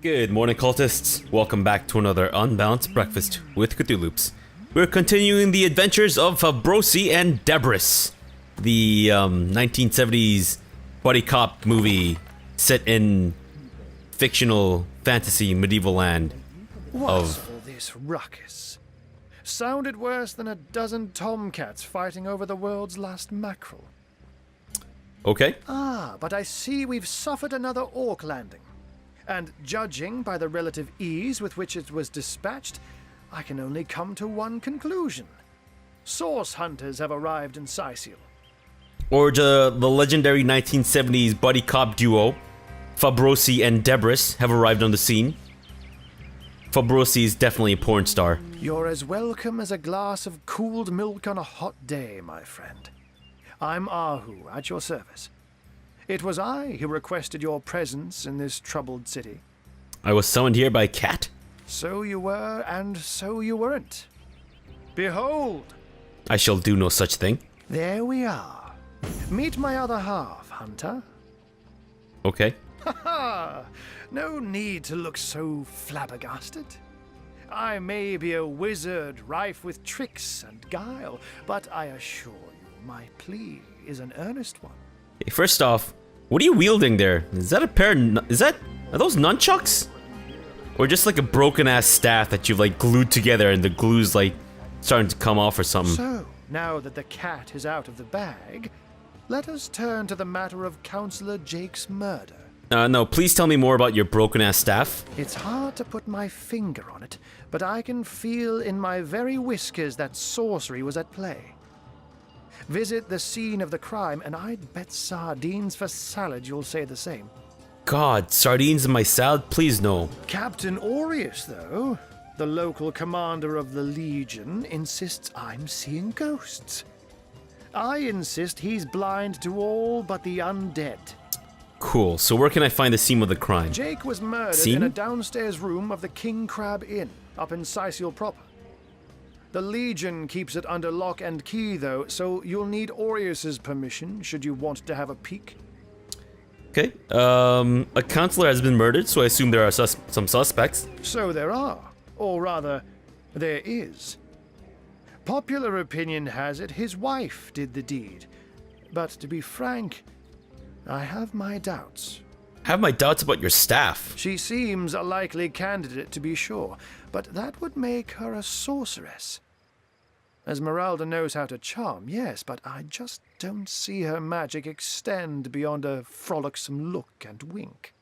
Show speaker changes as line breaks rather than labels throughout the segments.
Good morning, cultists. Welcome back to another Unbalanced Breakfast with CthuLoops. We're continuing the adventures of Fabrosi and Debris, the 1970s buddy cop movie set in fictional fantasy medieval land.
What's all this ruckus? Sounded worse than a dozen tomcats fighting over the world's last mackerel.
Okay.
But I see we've suffered another orc landing. And judging by the relative ease with which it was dispatched, I can only come to one conclusion. Source hunters have arrived in Sicil.
Or the legendary 1970s buddy cop duo, Fabrosi and Debris, have arrived on the scene. Fabrosi is definitely a porn star.
You're as welcome as a glass of cooled milk on a hot day, my friend. I'm Ahu, at your service. It was I who requested your presence in this troubled city.
I was summoned here by Cat.
So you were, and so you weren't. Behold!
I shall do no such thing.
There we are. Meet my other half, Hunter.
Okay.
Ha! No need to look so flabbergasted. I may be a wizard rife with tricks and guile, but I assure you my plea is an earnest one.
Hey, first off, what are you wielding there? Is that a pair of are those nunchucks? Or just like a broken ass staff that you've like glued together and the glue's like starting to come off or something?
So, now that the cat is out of the bag, let us turn to the matter of Counselor Jake's murder.
No, please tell me more about your broken ass staff.
It's hard to put my finger on it, but I can feel in my very whiskers that sorcery was at play. Visit the scene of the crime, and I'd bet sardines for salad you'll say the same.
God, sardines in my salad? Please no.
Captain Aureus, though, the local commander of the Legion, insists I'm seeing ghosts. I insist he's blind to all but the undead.
Cool, so where can I find the scene of the crime?
Jake was murdered in a downstairs room of the King Crab Inn, up in Sicil proper. The Legion keeps it under lock and key, though, so you'll need Aureus's permission should you want to have a peek.
Okay, a counselor has been murdered, so I assume there are some suspects.
So there are, or rather, there is. Popular opinion has it his wife did the deed, but to be frank, I have my doubts.
I have my doubts about your staff.
She seems a likely candidate, to be sure, but that would make her a sorceress. Esmeralda knows how to charm, yes, but I just don't see her magic extend beyond a frolicsome look and wink.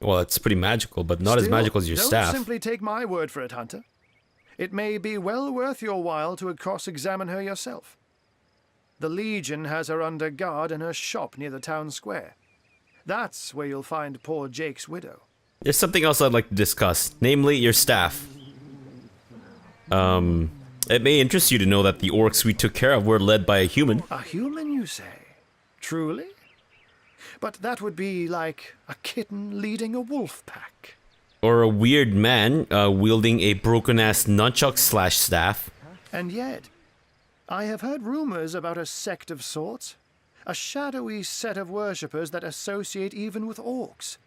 Well, it's pretty magical, but not as magical as your staff.
Don't simply take my word for it, Hunter. It may be well worth your while to cross-examine her yourself. The Legion has her under guard in her shop near the town square. That's where you'll find poor Jake's widow.
There's something else I'd like to discuss, namely your staff. It may interest you to know that the orcs we took care of were led by a human.
A human, you say? Truly? But that would be like a kitten leading a wolf pack.
Or a weird man, wielding a broken-ass nunchuck/staff.
And yet, I have heard rumors about a sect of sorts. A shadowy set of worshippers that associate even with orcs.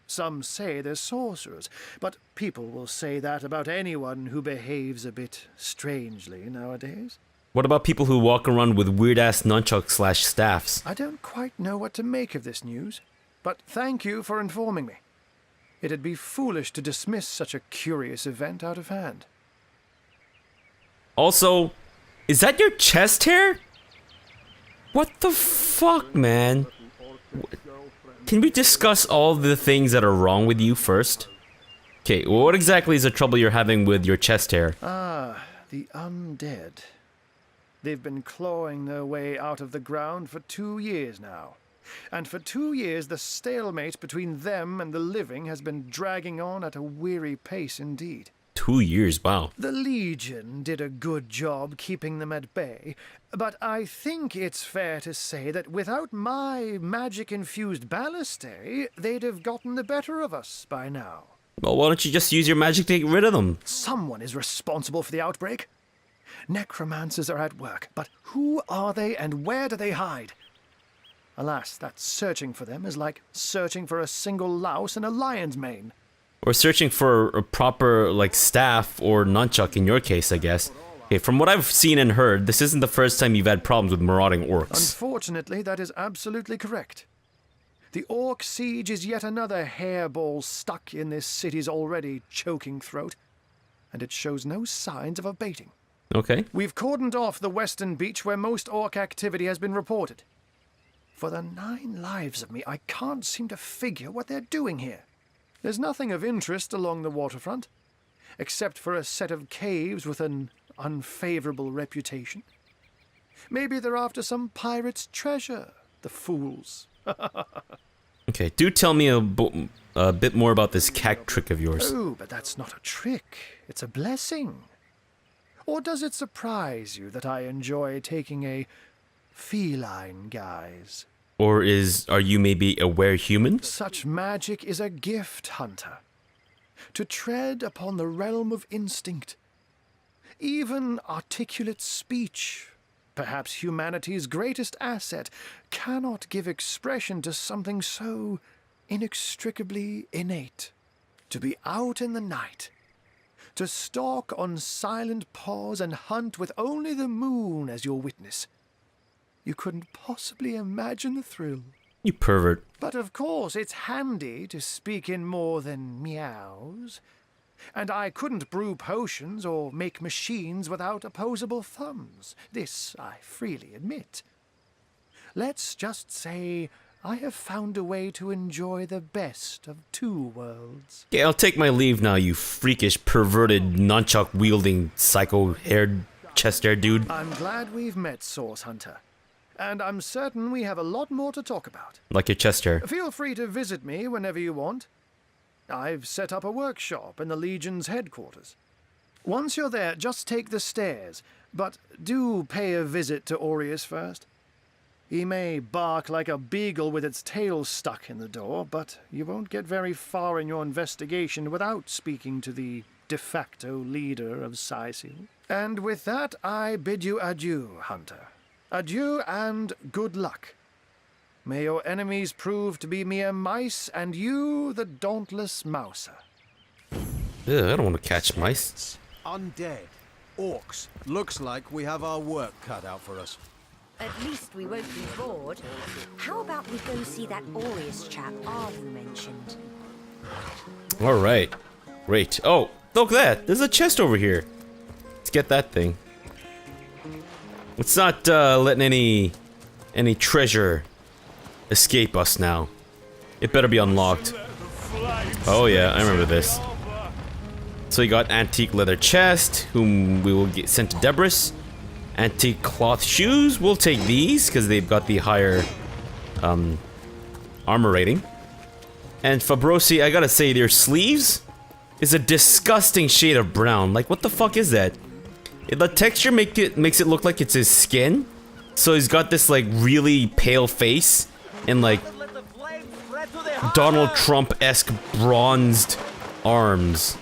Some say they're sorcerers, but people will say that about anyone who behaves a bit strangely nowadays.
What about people who walk around with weird-ass nunchuck/staffs?
I don't quite know what to make of this news, but thank you for informing me. It'd be foolish to dismiss such a curious event out of hand.
Also, is that your chest hair? What the fuck, man? Can we discuss all the things that are wrong with you first? Okay, what exactly is the trouble you're having with your chest hair?
The undead. They've been clawing their way out of the ground for 2 years now. And for 2 years, the stalemate between them and the living has been dragging on at a weary pace indeed.
2 years, wow.
The Legion did a good job keeping them at bay, but I think it's fair to say that without my magic-infused ballistae, they'd have gotten the better of us by now.
Well, why don't you just use your magic to get rid of them?
Someone is responsible for the outbreak. Necromancers are at work, but who are they and where do they hide? Alas, that searching for them is like searching for a single louse in a lion's mane.
Or searching for a proper, like, staff or nunchuck in your case, I guess. Okay, from what I've seen and heard, this isn't the first time you've had problems with marauding orcs.
Unfortunately, that is absolutely correct. The orc siege is yet another hairball stuck in this city's already choking throat, and it shows no signs of abating.
Okay.
We've cordoned off the western beach where most orc activity has been reported. For the 9 lives of me, I can't seem to figure what they're doing here. There's nothing of interest along the waterfront, except for a set of caves with an unfavorable reputation. Maybe they're after some pirate's treasure, the fools.
Okay, do tell me a bit more about this cat trick of yours.
Oh, but that's not a trick. It's a blessing. Or does it surprise you that I enjoy taking a feline guise?
Or are you maybe a were-human?
Such magic is a gift, Hunter. To tread upon the realm of instinct. Even articulate speech, perhaps humanity's greatest asset, cannot give expression to something so inextricably innate. To be out in the night, to stalk on silent paws and hunt with only the moon as your witness. You couldn't possibly imagine the thrill.
You pervert.
But of course, it's handy to speak in more than meows. And I couldn't brew potions or make machines without opposable thumbs. This I freely admit. Let's just say I have found a way to enjoy the best of 2 worlds.
Okay, I'll take my leave now, you freakish, perverted, nunchuck-wielding, psycho-haired, chest-hair dude.
I'm glad we've met, Source Hunter. And I'm certain we have a lot more to talk about.
Like your chest hair.
Feel free to visit me whenever you want. I've set up a workshop in the Legion's headquarters. Once you're there, just take the stairs, but do pay a visit to Aureus first. He may bark like a beagle with its tail stuck in the door, but you won't get very far in your investigation without speaking to the de facto leader of Sicil. And with that, I bid you adieu, Hunter. Adieu and good luck. May your enemies prove to be mere mice, and you the dauntless mouser.
Ugh, I don't want to catch mice.
Undead. Orcs. Looks like we have our work cut out for us.
At least we won't be bored. How about we go see that Aureus chap Arthur mentioned?
Alright. Great. Oh, look at that. There's a chest over here. Let's get that thing. Let's not letting any treasure escape us now. It better be unlocked. Oh yeah, I remember this. So you got antique leather chest, whom we will get sent to Debris. Antique cloth shoes, we'll take these because they've got the higher armor rating. And Fabrosi, I gotta say, their sleeves is a disgusting shade of brown. Like, what the fuck is that? The texture makes it look like it's his skin. So he's got this like really pale face and like Donald Trump-esque bronzed arms.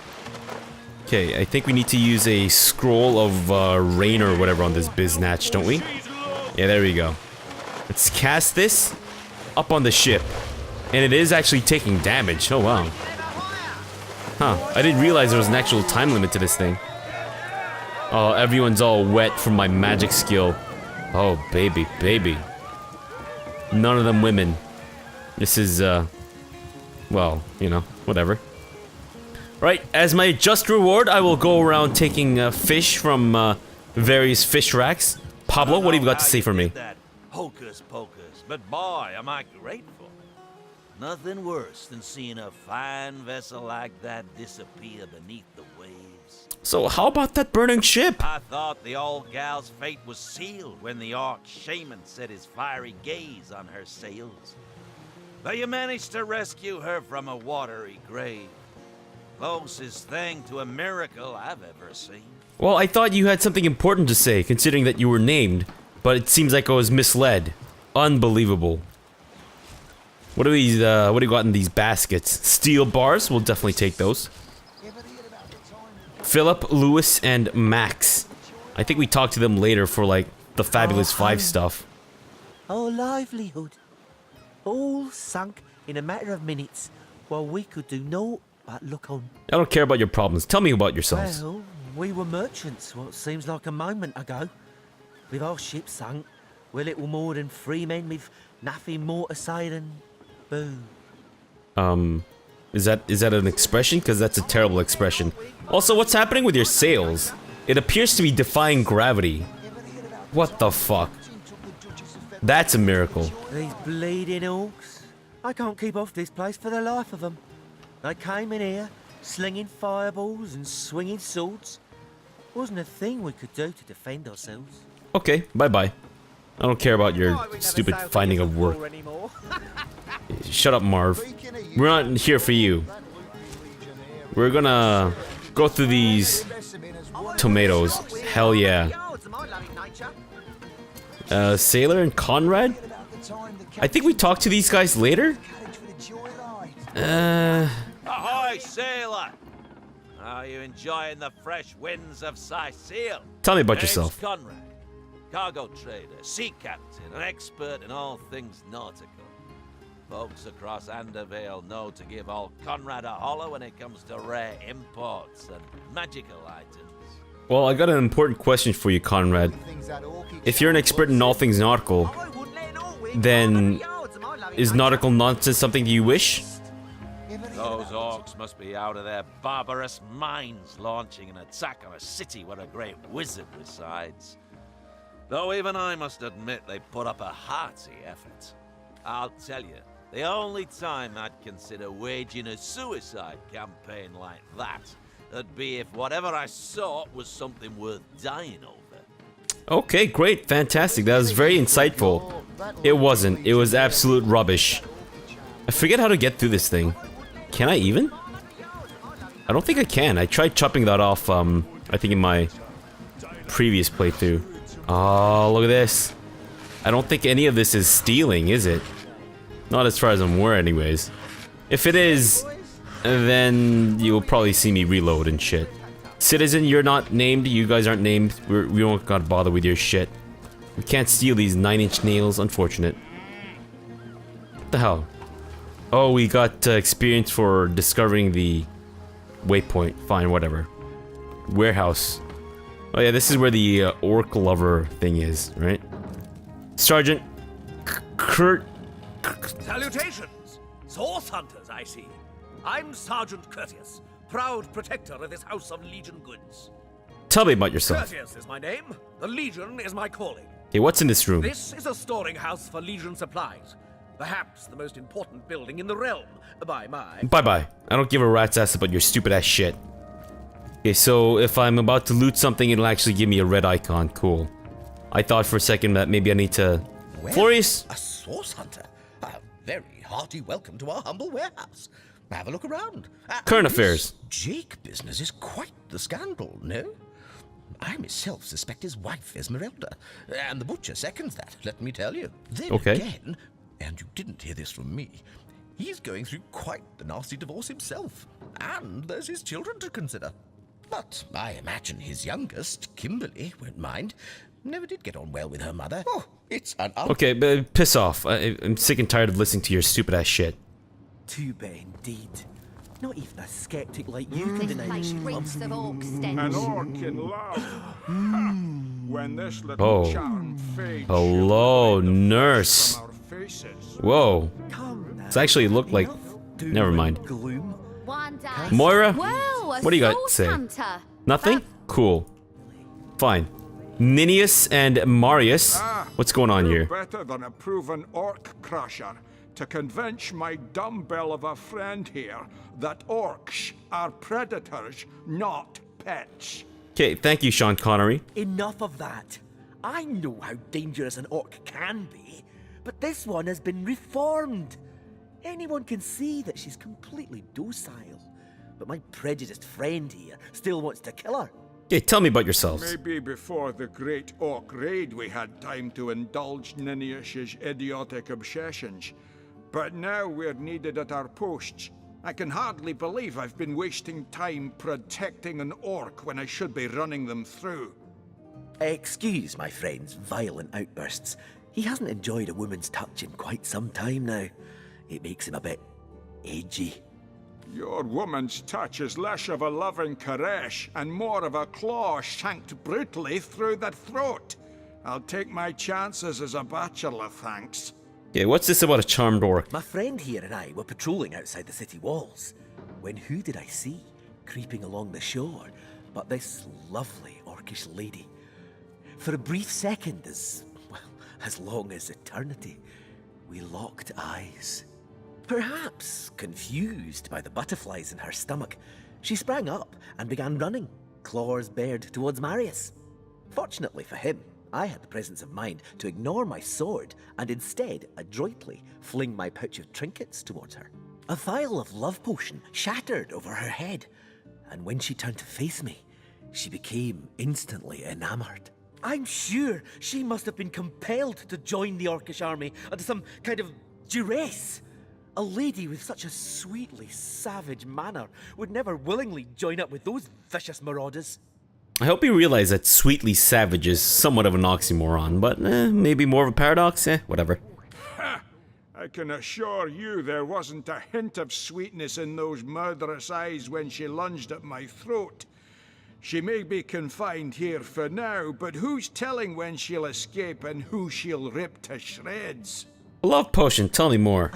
Okay, I think we need to use a scroll of rain or whatever on this biznatch, don't we? Yeah, there we go. Let's cast this up on the ship. And it is actually taking damage. Oh, wow. Huh, I didn't realize there was an actual time limit to this thing. Oh, everyone's all wet from my magic skill. Oh, baby, baby. None of them women. This is, well, you know, whatever. Right, as my just reward, I will go around taking fish from various fish racks. Pablo, what have you got to say for me?
Hocus pocus, but boy, am I grateful. Nothing worse than seeing a fine vessel like that disappear beneath the waves.
So how about that burning ship?
I thought the old gal's fate was sealed when the arch shaman set his fiery gaze on her sails. But you managed to rescue her from a watery grave. Closest thing to a miracle I've ever seen.
Well, I thought you had something important to say, considering that you were named, but it seems like I was misled. Unbelievable. What do we got in these baskets? Steel bars? We'll definitely take those. Philip, Lewis, and Max. I think we talked to them later for, like, the Fabulous Five stuff.
Our livelihood. All sunk in a matter of minutes, while we could do no but look on.
I don't care about your problems. Tell me about yourselves.
Well, we were merchants what seems like a moment ago. With our ship sunk, we're little more than 3 men with nothing more to say than boo.
Is that an expression? Because that's a terrible expression. Also, what's happening with your sails? It appears to be defying gravity. What the fuck? That's a miracle.
These bleeding orcs. I can't keep off this place for the life of them. They came in here, slinging fireballs and swinging swords. Wasn't a thing we could do to defend ourselves.
Okay, bye-bye. I don't care about your stupid finding of work. Shut up, Marv. We're not here for you. We're gonna go through these tomatoes. Hell yeah. Sailor and Conrad? I think we talked to these guys later?
Ahoy, sailor! Are you enjoying the fresh winds of Sicile?
Tell me about
Name's
yourself.
Conrad, cargo trader, sea captain, an expert in all things nautical. Folks across Andervale know to give old Conrad a holler when it comes to rare imports and magical items.
Well, I got an important question for you, Conrad. If you're an expert in all things nautical, then is nautical nonsense something you wish?
Those orcs must be out of their barbarous minds launching an attack on a city where a great wizard resides. Though even I must admit they put up a hearty effort. I'll tell you, the only time I'd consider waging a suicide campaign like that would be if whatever I sought was something worth dying over.
Okay, great, fantastic. That was very insightful. It wasn't. It was absolute rubbish. I forget how to get through this thing. Can I even? I don't think I can. I tried chopping that off, I think in my previous playthrough. Oh, look at this. I don't think any of this is stealing, is it? Not as far as I'm aware, anyways. If it is, then you'll probably see me reload and shit. Citizen, you're not named. You guys aren't named. We don't gotta bother with your shit. We can't steal these 9-inch nails. Unfortunate. What the hell? Oh, we got experience for discovering the waypoint. Fine, whatever. Warehouse. Oh yeah, this is where the orc lover thing is, right? Sergeant Kurt.
Salutations! Source hunters, I see. I'm Sergeant Courteous, proud protector of this house of Legion goods.
Tell me about yourself.
Courteous is my name. The Legion is my calling.
Hey, what's in this room?
This is a storing house for Legion supplies. Perhaps the most important building in the realm, by my...
Bye-bye. I don't give a rat's ass about your stupid-ass shit. Okay, so if I'm about to loot something, it'll actually give me a red icon. Cool. I thought for a second that maybe I need to...
Well,
Florius?
a source hunter. A very hearty welcome to our humble warehouse. Have a look around.
Current
This
affairs.
Jake business is quite the scandal, no? I myself suspect his wife, Esmeralda, and the butcher seconds that, let me tell you. Then
Okay.
again, and you didn't hear this from me, he's going through quite the nasty divorce himself, and there's his children to consider. But I imagine his youngest, Kimberly, won't mind. Never did get on well with her mother. Oh, it's an
Okay, but piss off. I'm sick and tired of listening to your stupid-ass shit.
Too bad indeed. Not even a skeptic like you can deny
Like
she
reeks
loves
of
me.
orc stench.
An orc in love. When this little charm fades,
Hello,
she'll hide the
nurse.
flesh from our faces.
Whoa.
Come now.
This actually looked like...
Do
Never
no
mind.
Gloom.
One day.
Moira?
Well,
What do you got to
source
say?
hunter.
Nothing? Cool. Fine. Ninius and Marius. What's going on
Who
here?
better than a proven orc crusher to convince my dumbbell of a friend here that orcs are predators, not pets.
Okay, thank you, Sean Connery.
Enough of that. I know how dangerous an orc can be, but this one has been reformed. Anyone can see that she's completely docile. But my prejudiced friend here still wants to kill her.
Okay, tell me about yourselves.
Maybe before the great orc raid we had time to indulge Ninius's idiotic obsessions. But now we're needed at our posts. I can hardly believe I've been wasting time protecting an orc when I should be running them through.
Excuse my friend's violent outbursts. He hasn't enjoyed a woman's touch in quite some time now. It makes him a bit edgy.
Your woman's touch is less of a loving caress and more of a claw shanked brutally through the throat. I'll take my chances as a bachelor, thanks.
Yeah, what's this about a charmed orc?
My friend here and I were patrolling outside the city walls, when who did I see creeping along the shore but this lovely orcish lady? For a brief second, as long as eternity, we locked eyes. Perhaps confused by the butterflies in her stomach, she sprang up and began running, claws bared towards Marius. Fortunately for him, I had the presence of mind to ignore my sword and instead adroitly fling my pouch of trinkets towards her. A vial of love potion shattered over her head, and when she turned to face me, she became instantly enamored. I'm sure she must have been compelled to join the Orcish army under some kind of duress. A lady with such a sweetly savage manner would never willingly join up with those vicious marauders.
I hope you realize that sweetly savage is somewhat of an oxymoron, but maybe more of a paradox, whatever.
Ha! I can assure you there wasn't a hint of sweetness in those murderous eyes when she lunged at my throat. She may be confined here for now, but who's telling when she'll escape and who she'll rip to shreds?
Love potion, tell me more.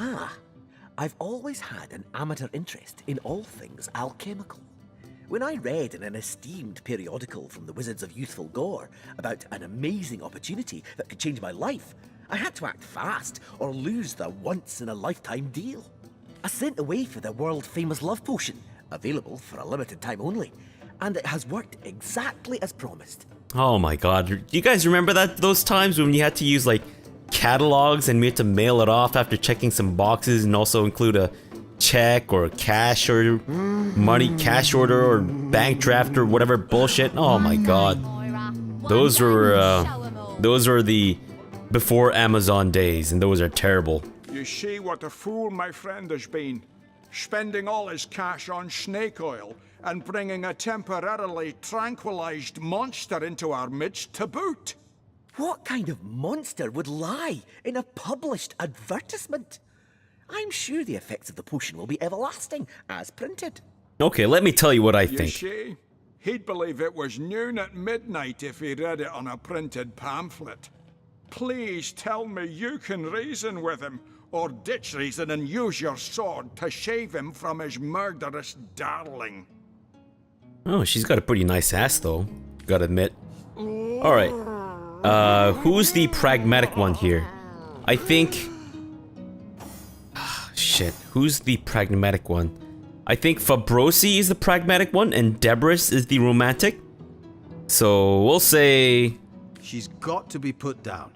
I've always had an amateur interest in all things alchemical. When I read in an esteemed periodical from the Wizards of Youthful Gore about an amazing opportunity that could change my life, I had to act fast or lose the once-in-a-lifetime deal. I sent away for the world-famous love potion, available for a limited time only, and it has worked exactly as promised.
Oh my god, do you guys remember those times when you had to use like catalogs and we had to mail it off after checking some boxes and also include a check or a cash or money cash order or bank draft or whatever bullshit? Oh my god. Those were the before Amazon days, and those are terrible.
You see what a fool my friend has been, spending all his cash on snake oil and bringing a temporarily tranquilized monster into our midst to boot.
What kind of monster would lie in a published advertisement? I'm sure the effects of the potion will be everlasting, as printed.
Okay, let me tell you what I
You
think.
see, he'd believe it was noon at midnight if he read it on a printed pamphlet. Please tell me you can reason with him, or ditch reason and use your sword to shave him from his murderous darling.
Oh, she's got a pretty nice ass though, gotta admit. Alright, who's the pragmatic one here? I think... Shit, who's the pragmatic one? I think Fabrosi is the pragmatic one and Debris is the romantic. So we'll say...
She's got to be put down.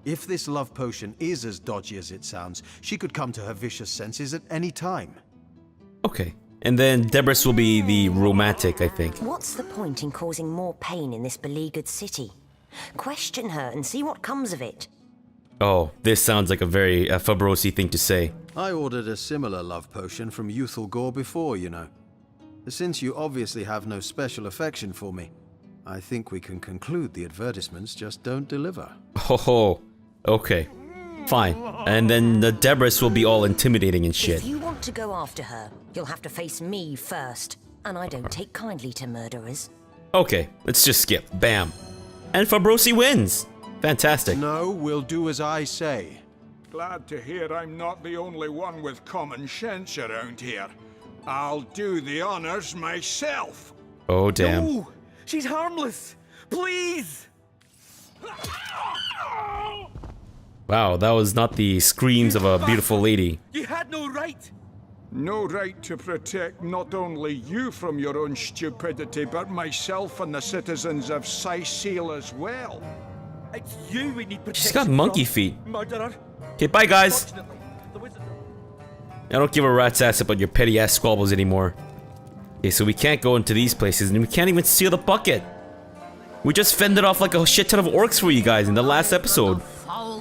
If this love potion is as dodgy as it sounds, she could come to her vicious senses at any time.
Okay, and then Debris will be the romantic, I think.
What's the point in causing more pain in this beleaguered city? Question her and see what comes of it.
Oh, this sounds like a very Fabrosi thing to say.
I ordered a similar love potion from Youthful Gore before, you know. Since you obviously have no special affection for me, I think we can conclude the advertisements just don't deliver.
Oh, okay. Fine. And then the Debris will be all intimidating and shit.
If you want to go after her, you'll have to face me first. And I don't take kindly to murderers.
Okay, let's just skip. Bam. And Fabrosi wins. Fantastic.
No, we'll do as I say.
Glad to hear I'm not the only one with common sense around here. I'll do the honors myself.
Oh, damn.
No! She's harmless! Please!
Wow, that was not the screams of a beautiful lady.
You had no right!
No right to protect not only you from your own stupidity, but myself and the citizens of Seal as well.
It's you we need protection
She's got monkey
from,
feet.
murderer.
Okay, bye guys.
Fortunately, the wizard...
I don't give a rat's ass about your petty ass squabbles anymore. Okay, so we can't go into these places and we can't even steal the bucket. We just fended off like a shit ton of orcs for you guys in the last episode.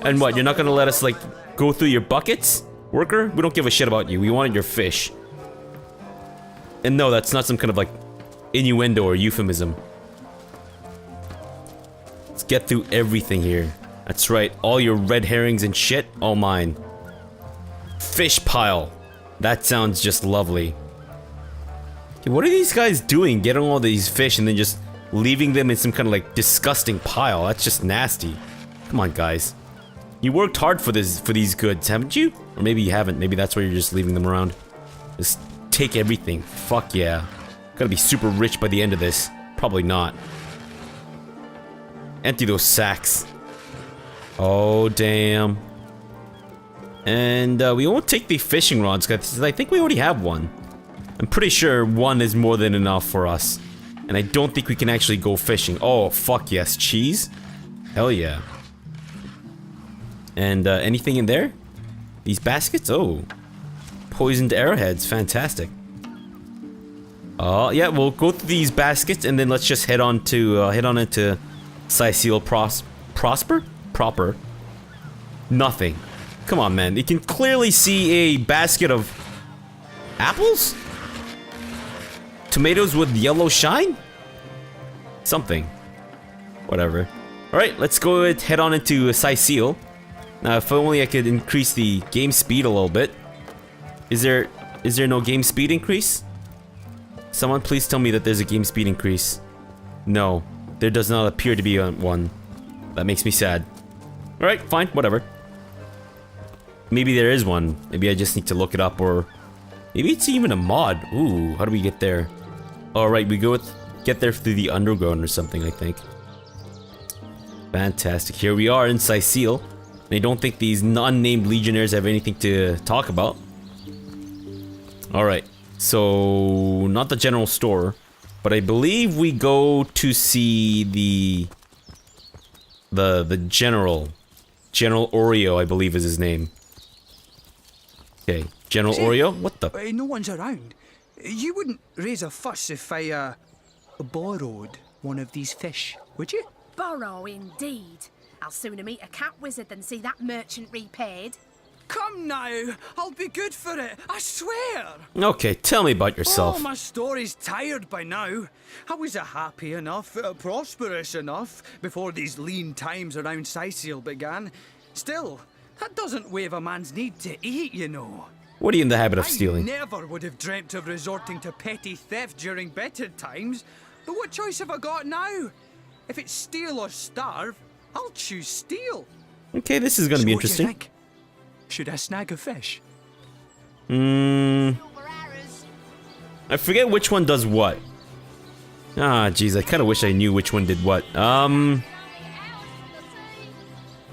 And what, you're not gonna let us like go through your buckets? Worker? We don't give a shit about you. We wanted your fish. And no, that's not some kind of like innuendo or euphemism. Let's get through everything here. That's right, all your red herrings and shit, all mine. Fish pile. That sounds just lovely. Okay, what are these guys doing? Getting all these fish and then just leaving them in some kind of like disgusting pile. That's just nasty. Come on, guys. You worked hard for these goods, haven't you? Or maybe you haven't. Maybe that's why you're just leaving them around. Just take everything. Fuck yeah. Gotta be super rich by the end of this. Probably not. Empty those sacks. Oh, damn. And we won't take the fishing rods, because I think we already have one. I'm pretty sure one is more than enough for us. And I don't think we can actually go fishing. Oh, fuck yes. Cheese? Hell yeah. And anything in there? These baskets? Oh. Poisoned arrowheads. Fantastic. Yeah, we'll go through these baskets and then let's just head on into CthuLoops proper. Nothing. Come on, man. You can clearly see a basket of apples? Tomatoes with yellow shine? Something. Whatever. Alright, let's go ahead, head on into CthuLoops. Now, if only I could increase the game speed a little bit. Is there no game speed increase? Someone please tell me that there's a game speed increase. No, there does not appear to be one. That makes me sad. Alright, fine, whatever. Maybe there is one. Maybe I just need to look it up, or maybe it's even a mod. Ooh, how do we get there? Alright, we get there through the underground or something, I think. Fantastic. Here we are in CthuLoops. I don't think these unnamed legionnaires have anything to talk about. Alright, so not the general store, but I believe we go to see the general. General Oreo, I believe is his name. Okay, General Oreo? What the?
No one's around. You wouldn't raise a fuss if I, borrowed one of these fish, would you?
Borrow indeed. I'll sooner meet a cat wizard than see that merchant repaid.
Come now, I'll be good for it, I swear!
Okay, tell me about yourself.
Oh, my story's tired by now. I was happy enough, prosperous enough, before these lean times around CthuLoops began. Still, that doesn't waive a man's need to eat, you know.
What are you in the habit of stealing?
I never would have dreamt of resorting to petty theft during better times. But what choice have I got now? If it's steal or starve, I'll choose steal.
Okay, this is gonna be interesting.
What do you think? Should I snag a fish?
I forget which one does what. Ah, jeez, I kind of wish I knew which one did what.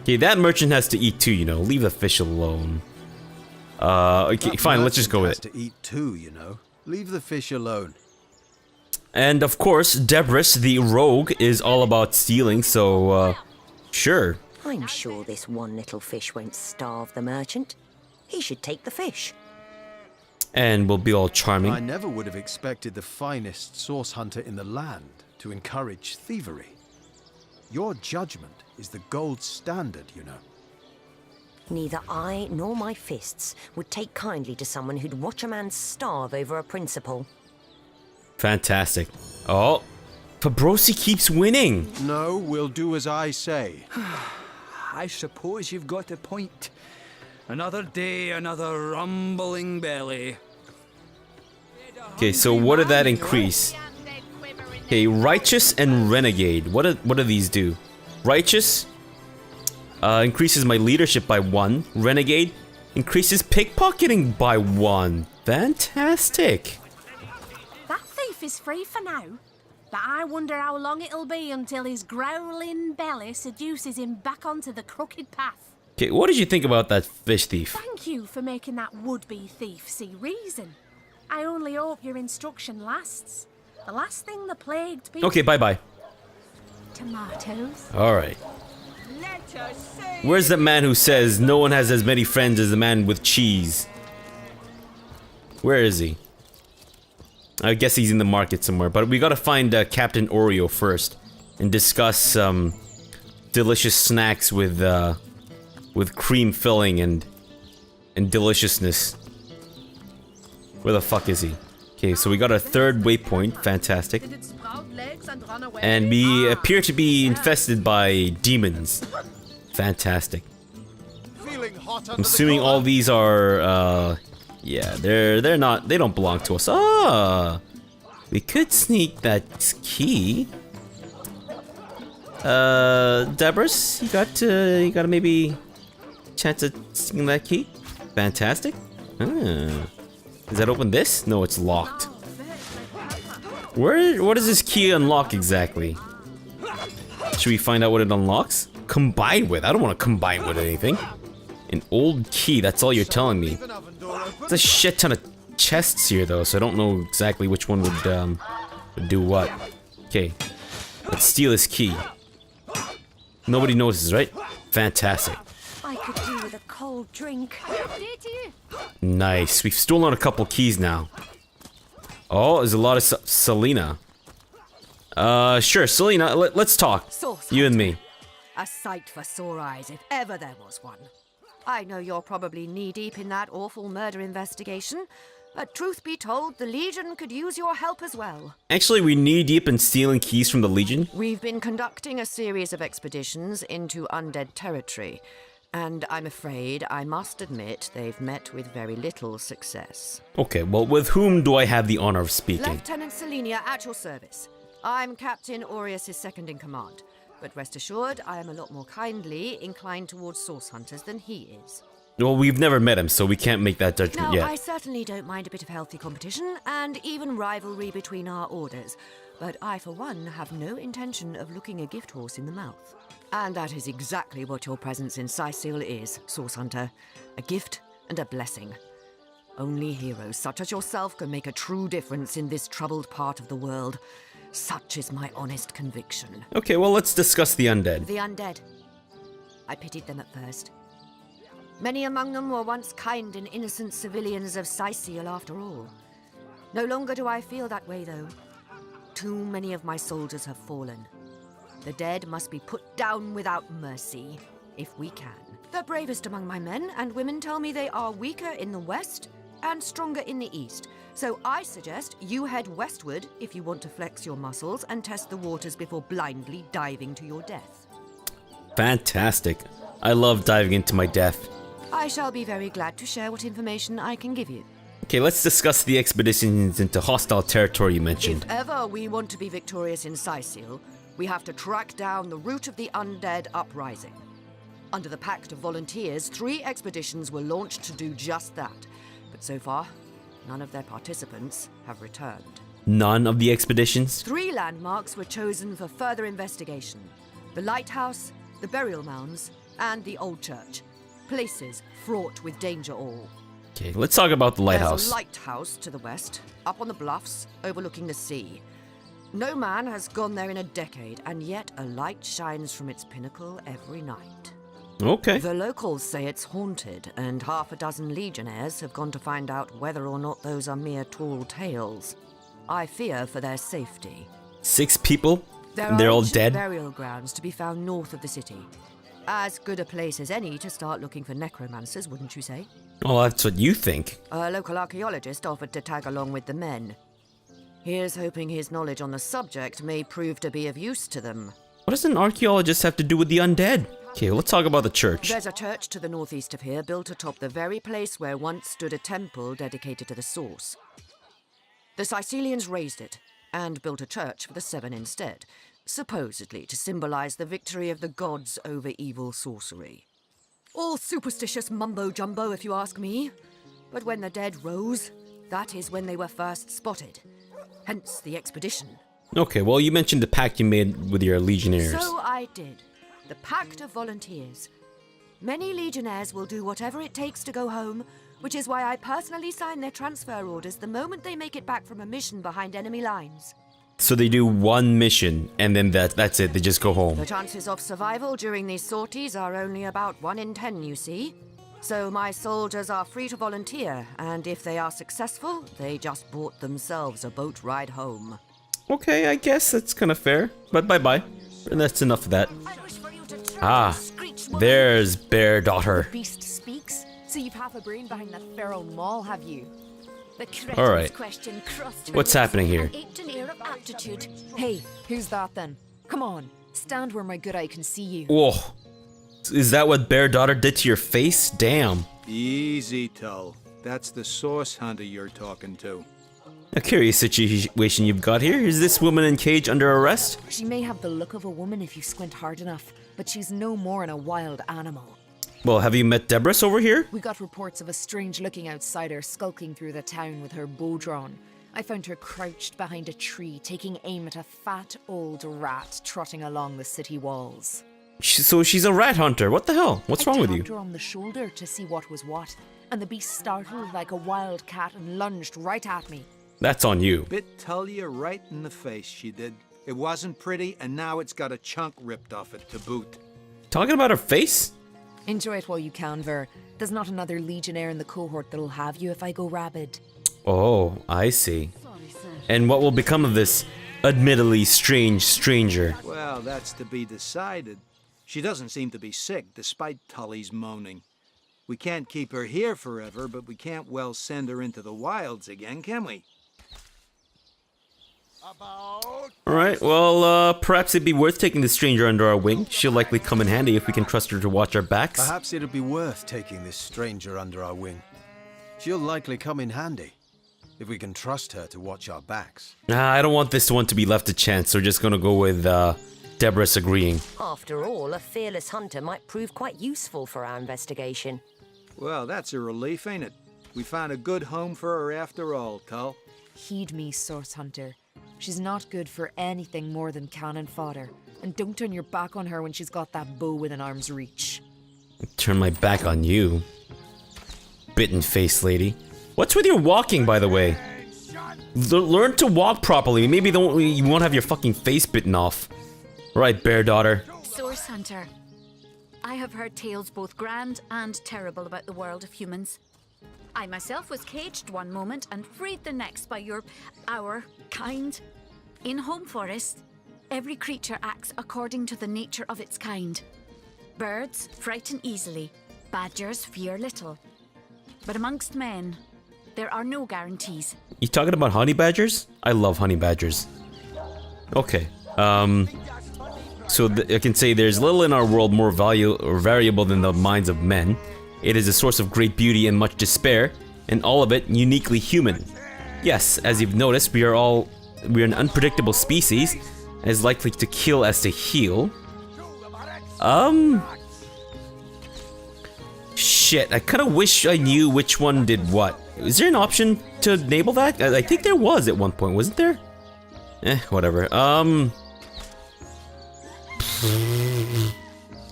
Okay, that merchant has to eat too, you know. Leave the fish alone. Okay, fine, let's just go with it.
To eat too, you know. Leave the fish alone.
And of course, Debris, the rogue, is all about stealing, so, sure.
I'm sure this one little fish won't starve the merchant. He should take the fish.
And we'll be all charming.
I never would have expected the finest source hunter in the land to encourage thievery. Your judgment is the gold standard, you know.
Neither I nor my fists would take kindly to someone who'd watch a man starve over a principle.
Fantastic. Oh, Fabrosi keeps winning.
No, we'll do as I say.
I suppose you've got a point. Another day, another rumbling belly.
Okay, so what did that increase? Okay, Righteous and Renegade. What do these do? Righteous increases my leadership by 1. Renegade increases pickpocketing by 1. Fantastic.
That thief is free for now. But I wonder how long it'll be until his growling belly seduces him back onto the crooked path.
Okay, what did you think about that fish thief?
Thank you for making that would-be thief see reason. I only hope your instruction lasts. The last thing the plagued people...
Okay, bye-bye.
Tomatoes.
Alright. Where's the man who says no one has as many friends as the man with cheese? Where is he? I guess he's in the market somewhere, but we gotta find Captain Oreo first and discuss delicious snacks with cream filling and deliciousness. Where the fuck is he? Okay, so we got a third waypoint, fantastic. And we appear to be infested by demons. Fantastic. I'm assuming all these are yeah, they don't belong to us. Ah, We could sneak that key. Debris, you got maybe chance of sneaking that key? Fantastic. Does that open this? No, it's locked. What does this key unlock exactly? Should we find out what it unlocks? Combine with? I don't want to combine with anything. An old key, that's all you're telling me. There's a shit ton of chests here though, so I don't know exactly which one would do what. Okay, let's steal this key. Nobody notices, right? Fantastic.
I could do with a cold drink.
Nice. We've stolen a couple keys now. Oh, there's a lot of Selena. Sure, Selena, let's talk. You and me.
A sight for sore eyes, if ever there was one. I know you're probably knee-deep in that awful murder investigation, but truth be told, the Legion could use your help as well.
Actually, we knee-deep in stealing keys from the Legion.
We've been conducting a series of expeditions into undead territory, and I'm afraid I must admit they've met with very little success.
Okay, well, with whom do I have the honor of speaking?
Lieutenant Selenia, at your service. I'm Captain Aureus' second in command, but rest assured I am a lot more kindly inclined towards source hunters than he is.
Well, we've never met him, so we can't make that judgment yet.
I certainly don't mind a bit of healthy competition, and even rivalry between our orders, but I, for one, have no intention of looking a gift horse in the mouth. And that is exactly what your presence in Cyseal is, Source Hunter. A gift and a blessing. Only heroes such as yourself can make a true difference in this troubled part of the world. Such is my honest conviction.
Okay, well, let's discuss the undead.
The undead. I pitied them at first. Many among them were once kind and innocent civilians of Cyseal after all. No longer do I feel that way, though. Too many of my soldiers have fallen. The dead must be put down without mercy, if we can. The bravest among my men and women tell me they are weaker in the west and stronger in the east. So I suggest you head westward if you want to flex your muscles and test the waters before blindly diving to your death.
Fantastic. I love diving into my death.
I shall be very glad to share what information I can give you.
Okay, let's discuss the expeditions into hostile territory you mentioned.
If ever we want to be victorious in Cyseal, we have to track down the root of the undead uprising. Under the Pact of Volunteers, 3 expeditions were launched to do just that. But so far, none of their participants have returned.
None of the expeditions?
3 landmarks were chosen for further investigation. The lighthouse, the burial mounds, and the old church. Places fraught with danger all.
Okay, let's talk about the lighthouse.
There's a lighthouse to the west, up on the bluffs, overlooking the sea. No man has gone there in a decade, and yet a light shines from its pinnacle every night.
Okay.
The locals say it's haunted, and half a dozen legionnaires have gone to find out whether or not those are mere tall tales. I fear for their safety.
6 people?
There
They're
are
all
ancient
dead?
burial grounds to be found north of the city. As good a place as any to start looking for necromancers, wouldn't you say?
Oh, that's what you think.
A local archaeologist offered to tag along with the men. Here's hoping his knowledge on the subject may prove to be of use to them.
What does an archaeologist have to do with the undead? Okay, let's talk about the church.
There's a church to the northeast of here, built atop the very place where once stood a temple dedicated to the source. The Cycelians razed it, and built a church for the 7 instead, supposedly to symbolize the victory of the gods over evil sorcery. All superstitious mumbo-jumbo, if you ask me. But when the dead rose, that is when they were first spotted. Hence the expedition.
Okay, well, you mentioned the pact you made with your legionnaires.
So I did. The Pact of Volunteers. Many legionnaires will do whatever it takes to go home, which is why I personally sign their transfer orders the moment they make it back from a mission behind enemy lines.
So they do 1 mission, and then that's it, they just go home.
The chances of survival during these sorties are only about 1 in 10, you see. So my soldiers are free to volunteer, and if they are successful, they just bought themselves a boat ride home.
Okay, I guess that's kind of fair, but bye-bye. And that's enough of that. Ah, there's Bear Daughter.
Beast speaks, so you've half a brain behind that feral maul, have you?
All right. What's happening here?
Hey, who's that then? Come on, stand where my good eye can see you.
Whoa. Is that what Bear Daughter did to your face? Damn.
Easy, Tull. That's the source hunter you're talking to.
A curious situation you've got here. Is this woman in cage under arrest?
She may have the look of a woman if you squint hard enough, but she's no more than a wild animal.
Well, have you met Debris over here?
We got reports of a strange-looking outsider skulking through the town with her bow drawn. I found her crouched behind a tree, taking aim at a fat old rat trotting along the city walls.
So she's a rat hunter. What the hell? What's wrong with you?
I tapped her on the shoulder to see what was what, and the beast startled like a wild cat and lunged right at me.
That's on you.
Bit Tullia right in the face, she did. It wasn't pretty, and now it's got a chunk ripped off it to boot.
Talking about her face?
Enjoy it while you can, Ver. There's not another legionnaire in the cohort that'll have you if I go rabid.
Oh, I see. And what will become of this admittedly strange stranger?
Well, that's to be decided. She doesn't seem to be sick, despite Tully's moaning. We can't keep her here forever, but we can't well send her into the wilds again, can we?
Alright, well, perhaps it'd be worth taking this stranger under our wing. She'll likely come in handy if we can trust her to watch our backs.
Perhaps it'd be worth taking this stranger under our wing. She'll likely come in handy if we can trust her to watch our backs.
Nah, I don't want this one to be left to chance, so we're just gonna go with, Debris agreeing.
After all, a fearless hunter might prove quite useful for our investigation.
Well, that's a relief, ain't it? We found a good home for her after all, Tull.
Heed me, Source Hunter. She's not good for anything more than cannon fodder. And don't turn your back on her when she's got that bow within arm's reach.
Turn my back on you. Bitten face lady. What's with your walking, by the way? Learn to walk properly. Maybe you won't have your fucking face bitten off. Right, bear daughter.
Source Hunter. I have heard tales both grand and terrible about the world of humans. I myself was caged one moment and freed the next by our kind. In Home Forest, every creature acts according to the nature of its kind. Birds frighten easily, badgers fear little. But amongst men, there are no guarantees.
You talking about honey badgers? I love honey badgers. Okay, so I can say there's little in our world more variable than the minds of men. It is a source of great beauty and much despair, and all of it uniquely human. Yes, as you've noticed, we're an unpredictable species, as likely to kill as to heal. Shit, I kinda wish I knew which one did what. Is there an option to enable that? I think there was at one point, wasn't there? Whatever.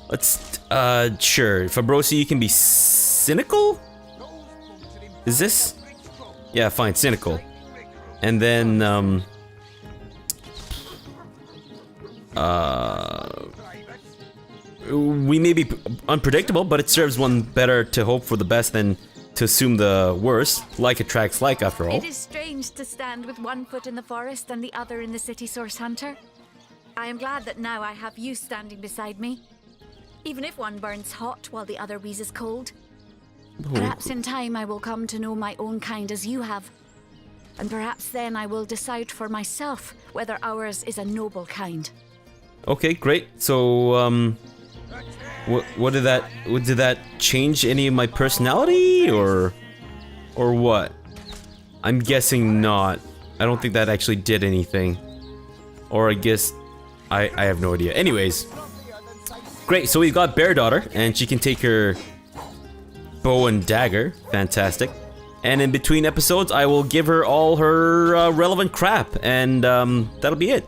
Let's, sure. Fabrosi, you can be cynical? Is this? Yeah, fine, cynical. And then, we may be unpredictable, but it serves one better to hope for the best than to assume the worst. Like attracts like, after all.
It is strange to stand with one foot in the forest and the other in the city, Source Hunter. I am glad that now I have you standing beside me. Even if one burns hot while the other wheezes cold. Perhaps in time I will come to know my own kind as you have. And perhaps then I will decide for myself whether ours is a noble kind.
Okay, great. So, what did that change any of my personality, or what? I'm guessing not. I don't think that actually did anything. Or I guess, I have no idea. Anyways, great, so we've got Bear Daughter, and she can take her bow and dagger. Fantastic. And in between episodes, I will give her all her relevant crap, and that'll be it.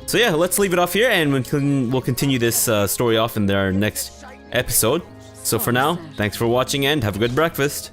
So yeah, let's leave it off here, and we'll continue this story off in our next episode. So for now, thanks for watching, and have a good breakfast.